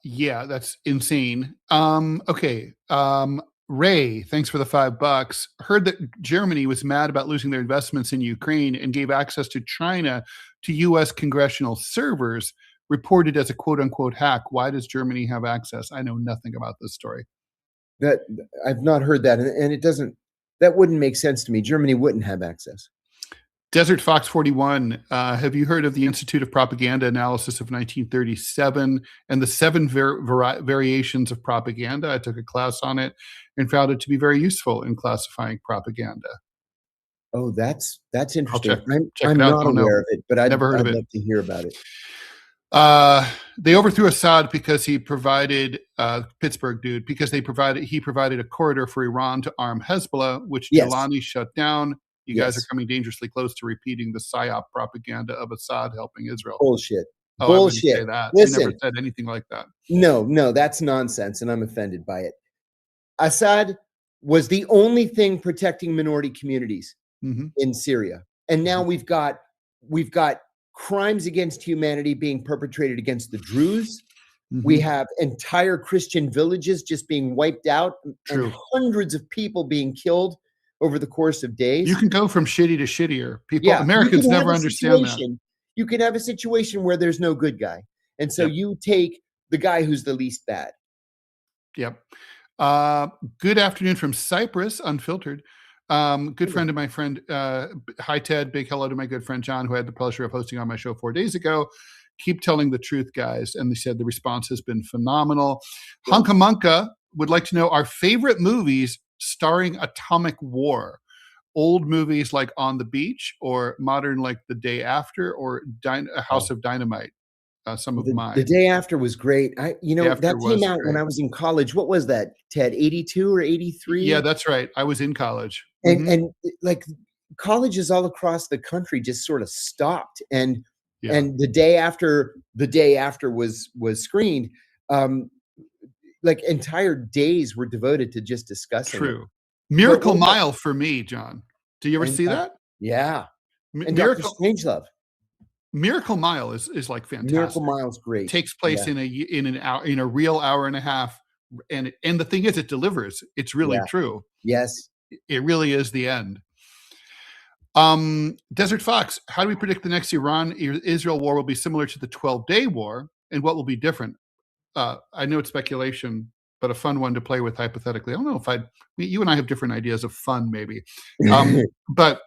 Yeah, that's insane. Okay. Ray, thanks for the $5. Heard that Germany was mad about losing their investments in Ukraine and gave access to China to U.S. congressional servers, reported as a quote unquote hack. Why does Germany have access? I know nothing about this story. That I've not heard that. And that wouldn't make sense to me. Germany wouldn't have access. Desert Fox 41, have you heard of the Institute of Propaganda Analysis of 1937 and the 7 variations of propaganda? I took a class on it and found it to be very useful in classifying propaganda. Oh, that's interesting. Check I'm it out. not aware of it, but I'd love to hear about it. They overthrew Assad because he provided Pittsburgh dude because he provided a corridor for Iran to arm Hezbollah, which Jelani shut down. You guys are coming dangerously close to repeating the PSYOP propaganda of Assad helping Israel. Bullshit. Oh, bullshit. I wouldn't say that. Listen, I never said anything like that. No, that's nonsense, and I'm offended by it. Assad was the only thing protecting minority communities in Syria, and now we've got crimes against humanity being perpetrated against the Druze. We have entire Christian villages just being wiped out, and hundreds of people being killed over the course of days. You can go from shitty to shittier. Americans never understand that. You can have a situation where there's no good guy. And so you take the guy who's the least bad. Yep. Good afternoon from Cyprus, unfiltered. Good friend of my friend. Hi, Ted. Big hello to my good friend, John, who I had the pleasure of hosting on my show 4 days ago. Keep telling the truth, guys. And they said the response has been phenomenal. Hunkamunka would like to know our favorite movies starring atomic war. Old movies like On the Beach, or modern like The Day After, or House of Dynamite. Some of mine. The Day After was great. That came out when I was in college. What was that, Ted? 82 or 83? Yeah, that's right. I was in college. And like colleges all across the country just sort of stopped. And the day after was screened, like entire days were devoted to just discussing it. Miracle Mile for me, John. Do you ever see that? Yeah. And Dr. Strangelove. Miracle Mile is like fantastic. Miracle Mile's great. Takes place in a real hour and a half, and the thing is, it delivers. It's really true. Yes, it really is the end. Desert Fox, how do we predict the next Iran-Israel war will be similar to the 12-day war, and what will be different? I know it's speculation, but a fun one to play with hypothetically. I don't know if you and I have different ideas of fun, maybe. But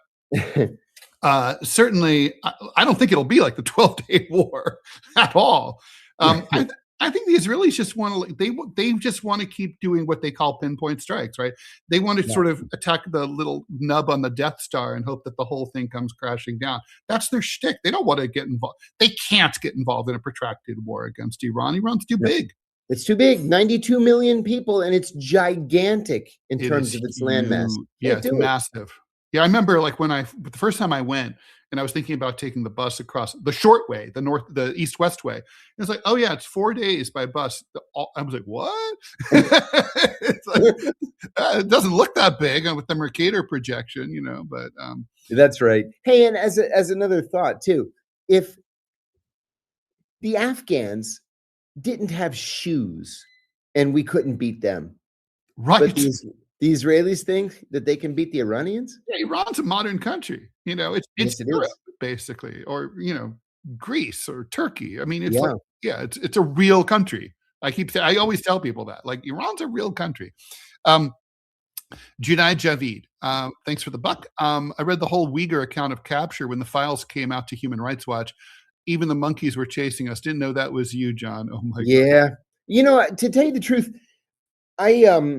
certainly, I don't think it'll be like the 12-day war at all. I think the Israelis just want to, they just want to keep doing what they call pinpoint strikes, right? They want to sort of attack the little nub on the Death Star and hope that the whole thing comes crashing down. That's their shtick. They don't want to get involved. They can't get involved in a protracted war against Iran. Iran's too big. It's too big. 92 million people, and it's gigantic in terms of its landmass. Yeah, it's massive. Yeah, I remember like the first time I went, and I was thinking about taking the bus across the short way, the east-west way. And it's like, oh yeah, it's 4 days by bus. I was like, what? It's like, it doesn't look that big with the Mercator projection, but that's right. Hey, and as another thought too, if the Afghans didn't have shoes and we couldn't beat them, right? But the Israelis think that they can beat the Iranians? Yeah, Iran's a modern country. It's Europe, basically, or Greece or Turkey. I mean, it's it's a real country. I always tell people that. Like, Iran's a real country. Junaid Javid, thanks for the buck. I read the whole Uyghur account of capture when the files came out to Human Rights Watch. Even the monkeys were chasing us. Didn't know that was you, John. Oh my God. Yeah. To tell you the truth, I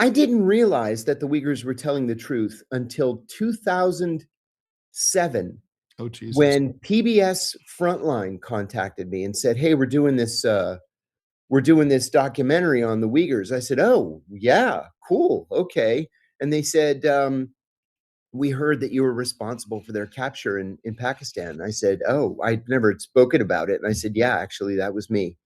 didn't realize that the Uyghurs were telling the truth until 2007. Oh, Jesus. When PBS Frontline contacted me and said, "Hey, we're doing this documentary on the Uyghurs." I said, "Oh, yeah, cool, okay." And they said, "We heard that you were responsible for their capture in Pakistan." I said, "Oh, I'd never spoken about it." And I said, "Yeah, actually, that was me."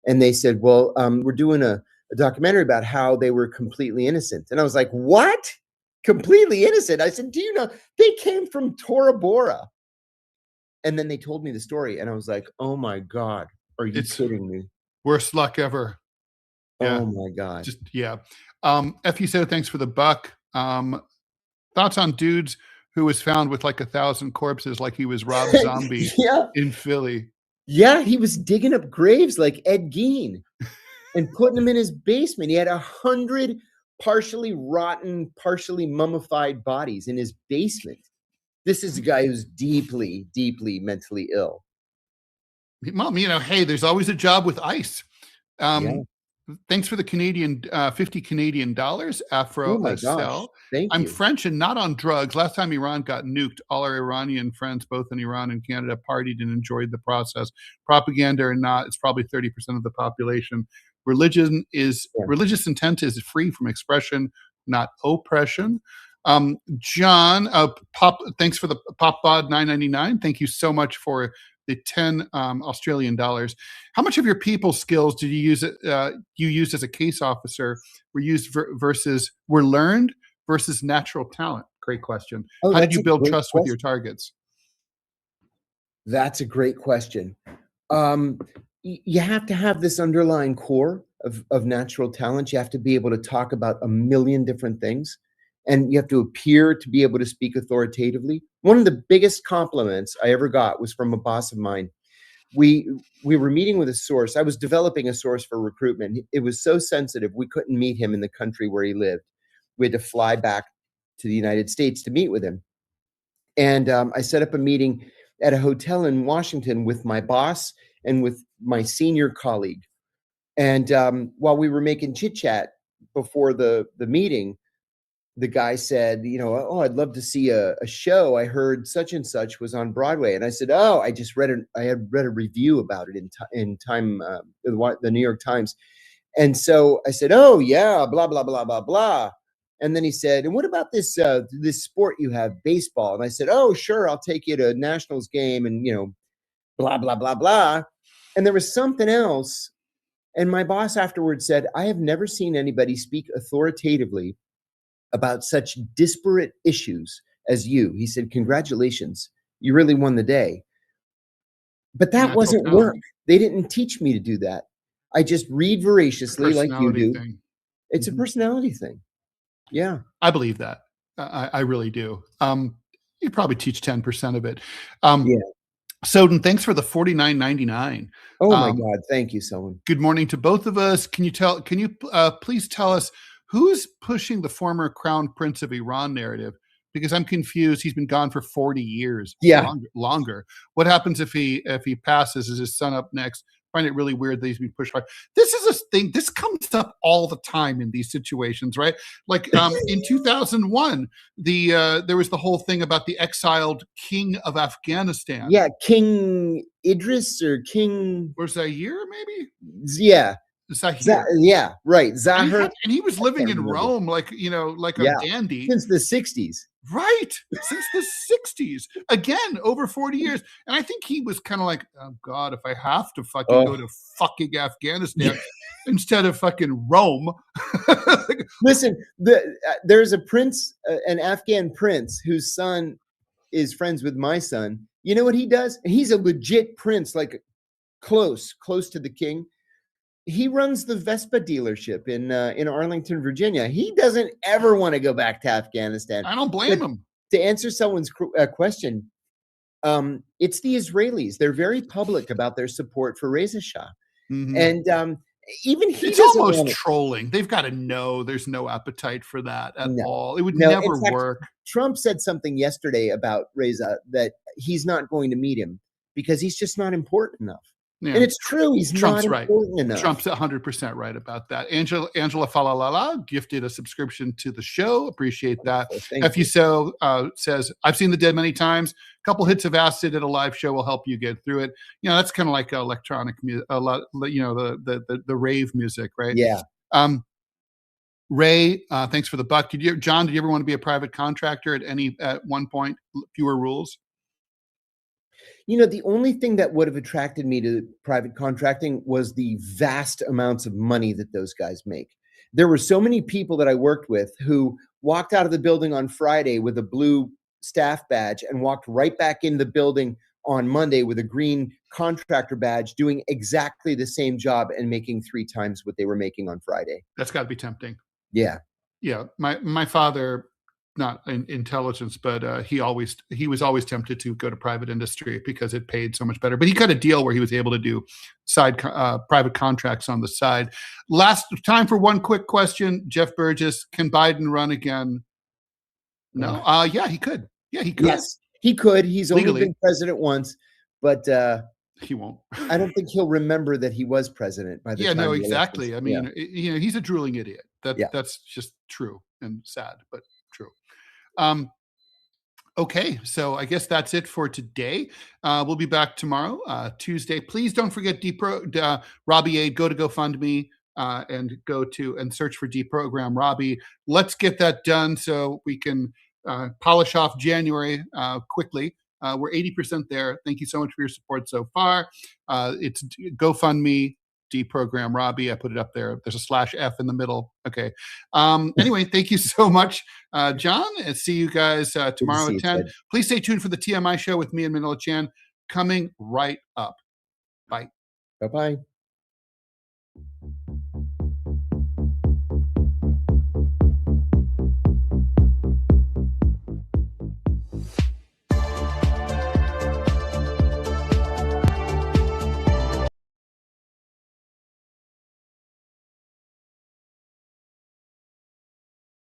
And they said, "Well, we're doing a documentary about how they were completely innocent." And I was like, "What? Completely innocent?" I said, "Do you know they came from Tora Bora?" And then they told me the story, and I was like, "Oh my God, are you kidding me?" Worst luck ever. Yeah. Oh my God. FU thanks for the buck. Thoughts on dudes who was found with like 1,000 corpses, like he was Rob Zombie in Philly? Yeah, he was digging up graves like Ed Gein and putting them in his basement. He had 100 partially rotten, partially mummified bodies in his basement. This is a guy who's deeply, deeply mentally ill. Mom, hey, there's always a job with ICE. Thanks for the 50 Canadian dollars, Afro. Oh my gosh, thank you. I'm French and not on drugs. Last time Iran got nuked, all our Iranian friends, both in Iran and Canada, partied and enjoyed the process. Propaganda or not, it's probably 30% of the population. Religious intent is free from expression, not oppression. John, thanks for the Pop Bod 9.99. Thank you so much for the 10 Australian dollars. How much of your people skills did you use? You used as a case officer were learned versus natural talent? Great question. How did you build trust with your targets? That's a great question. You have to have this underlying core of natural talent. You have to be able to talk about a million different things, and you have to appear to be able to speak authoritatively. One of the biggest compliments I ever got was from a boss of mine. We were meeting with a source. I was developing a source for recruitment. It was so sensitive, we couldn't meet him in the country where he lived. We had to fly back to the United States to meet with him. And I set up a meeting at a hotel in Washington with my boss and with my senior colleague. And while we were making chit chat before the meeting, the guy said, "Oh, I'd love to see a show. I heard such and such was on Broadway." And I said, "Oh, I had read a review about it in Time, the New York Times." And so I said, "Oh yeah, blah blah blah blah blah." And then he said, "And what about this sport you have, baseball?" And I said, "Oh, sure, I'll take you to a Nationals game," and blah blah blah blah. And there was something else. And my boss afterwards said, "I have never seen anybody speak authoritatively about such disparate issues as you." He said, "Congratulations, you really won the day." But that wasn't work. They didn't teach me to do that. I just read voraciously like you do. It's a personality thing. Yeah. I believe that. I really do. You probably teach 10% of it. Soden, thanks for the $49.99. Oh my God. Thank you, Selwyn. Good morning to both of us. Can you please tell us who's pushing the former crown prince of Iran narrative? Because I'm confused. He's been gone for 40 years. Yeah. Longer. What happens if he passes? Is his son up next? I find it really weird that he's being pushed hard. This is a thing. This comes up all the time in these situations, right? Like in 2001, there was the whole thing about the exiled king of Afghanistan. Yeah, King Idris or King or Zaire, maybe. Yeah. Zahir. Yeah, right. Zahir. And he was living in Rome, like a dandy since the 60s. Right, since the 60s. Again, over 40 years. And I think he was kind of like, oh God, if I have to fucking go to fucking Afghanistan instead of fucking Rome. Listen, there's a prince, an Afghan prince whose son is friends with my son. You know what he does? He's a legit prince, like close to the king. He runs the Vespa dealership in Arlington, Virginia. He doesn't ever want to go back to Afghanistan. I don't blame him. To answer someone's question, it's the Israelis. They're very public about their support for Reza Shah. And even it's almost trolling. They've got to know there's no appetite for that at all. It would never work. Trump said something yesterday about Reza that he's not going to meet him because he's just not important enough. Yeah. And it's true. He's Trump's not right. important enough. Trump's 100% right about that. Angela Falalala gifted a subscription to the show. Appreciate that. FUSO says, I've seen The Dead many times. A couple hits of acid at a live show will help you get through it. You know, that's kind of like electronic music, the rave music, right? Yeah. Ray, thanks for the buck. John, did you ever want to be a private contractor at one point? Fewer rules? You know, the only thing that would have attracted me to private contracting was the vast amounts of money that those guys make. There were so many people that I worked with who walked out of the building on Friday with a blue staff badge and walked right back in the building on Monday with a green contractor badge, doing exactly the same job and making 3 times what they were making on Friday. That's got to be tempting. Yeah. Yeah. My father, not in intelligence, but he was always tempted to go to private industry because it paid so much better. But he got a deal where he was able to do private contracts on the side. Last time for one quick question, Jeff Burgess: can Biden run again? No. Yeah, he could. Yeah, he could. Yes, he could. He's only been president once, but he won't. I don't think he'll remember that he was president by the time. No, exactly. I mean, he's a drooling idiot. That's just true and sad, but true. Okay, so I guess that's it for today. We'll be back tomorrow, Tuesday. Please don't forget Robbie Aid. Go to GoFundMe and search for DeProgram Robbie. Let's get that done so we can polish off January quickly. We're 80% there. Thank you so much for your support so far. It's GoFundMe. DeProgram Robbie. I put it up there. There's a /F in the middle. Okay. Anyway, thank you so much, John. And see you guys tomorrow at 10. Please stay tuned for the TMI show with me and Manila Chan coming right up. Bye. Bye-bye.